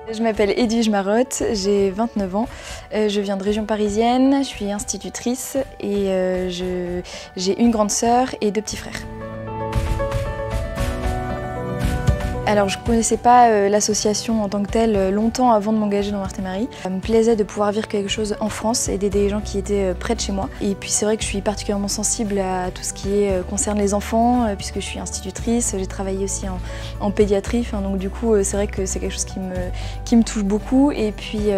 Je m'appelle Edwige Marotte, j'ai 29 ans, je viens de région parisienne, je suis institutrice et j'ai une grande sœur et 2 petits frères. Alors je ne connaissais pas l'association en tant que telle longtemps avant de m'engager dans Marthe et Marie. Ça me plaisait de pouvoir vivre quelque chose en France et d'aider les gens qui étaient près de chez moi. Et puis c'est vrai que je suis particulièrement sensible à tout ce qui concerne les enfants puisque je suis institutrice, j'ai travaillé aussi en pédiatrie, donc du coup c'est vrai que c'est quelque chose qui me touche beaucoup. Et puis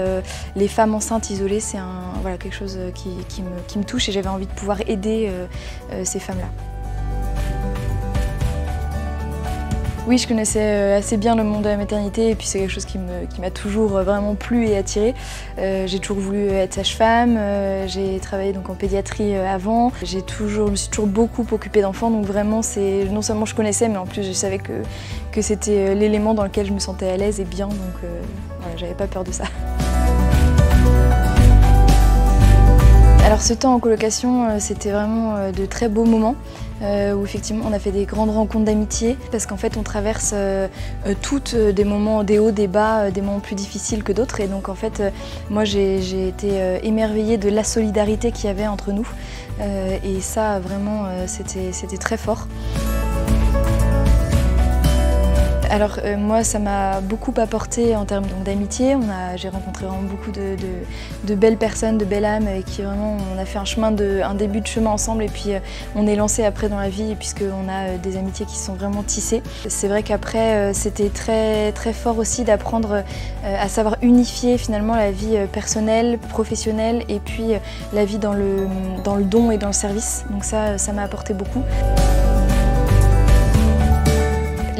les femmes enceintes isolées, c'est quelque chose qui me touche et j'avais envie de pouvoir aider ces femmes-là. Oui, je connaissais assez bien le monde de la maternité et puis c'est quelque chose qui m'a toujours vraiment plu et attirée. J'ai toujours voulu être sage-femme, j'ai travaillé donc en pédiatrie avant. Je me suis toujours beaucoup occupée d'enfants, donc vraiment non seulement je connaissais, mais en plus je savais que c'était l'élément dans lequel je me sentais à l'aise et bien, donc voilà, j'avais pas peur de ça. Alors ce temps en colocation, c'était vraiment de très beaux moments où effectivement on a fait des grandes rencontres d'amitié parce qu'en fait on traverse toutes des moments, des hauts, des bas, des moments plus difficiles que d'autres et donc en fait moi j'ai été émerveillée de la solidarité qu'il y avait entre nous et ça vraiment c'était très fort. Alors moi ça m'a beaucoup apporté en termes d'amitié, j'ai rencontré vraiment beaucoup de belles personnes, de belles âmes avec qui vraiment on a fait un début de chemin ensemble et puis on est lancé après dans la vie puisqu'on a des amitiés qui sont vraiment tissées. C'est vrai qu'après c'était très, très fort aussi d'apprendre à savoir unifier finalement la vie personnelle, professionnelle et puis la vie dans le don et dans le service, donc ça m'a apporté beaucoup.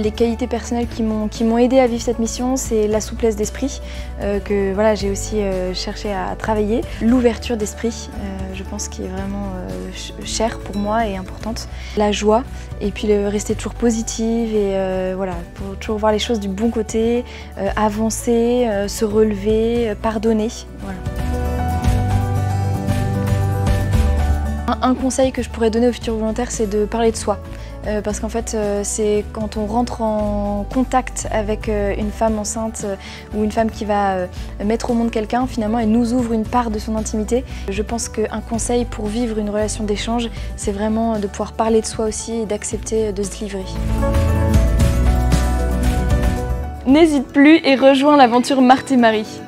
Les qualités personnelles qui m'ont aidé à vivre cette mission, c'est la souplesse d'esprit, que voilà, j'ai aussi cherché à travailler. L'ouverture d'esprit, je pense qui est vraiment chère pour moi et importante. La joie, et puis rester toujours positive et voilà, pour toujours voir les choses du bon côté, avancer, se relever, pardonner. Voilà. Un conseil que je pourrais donner aux futurs volontaires, c'est de parler de soi. Parce qu'en fait, c'est quand on rentre en contact avec une femme enceinte ou une femme qui va mettre au monde quelqu'un, finalement elle nous ouvre une part de son intimité. Je pense qu'un conseil pour vivre une relation d'échange, c'est vraiment de pouvoir parler de soi aussi et d'accepter de se livrer. N'hésite plus et rejoins l'aventure Marthe et Marie.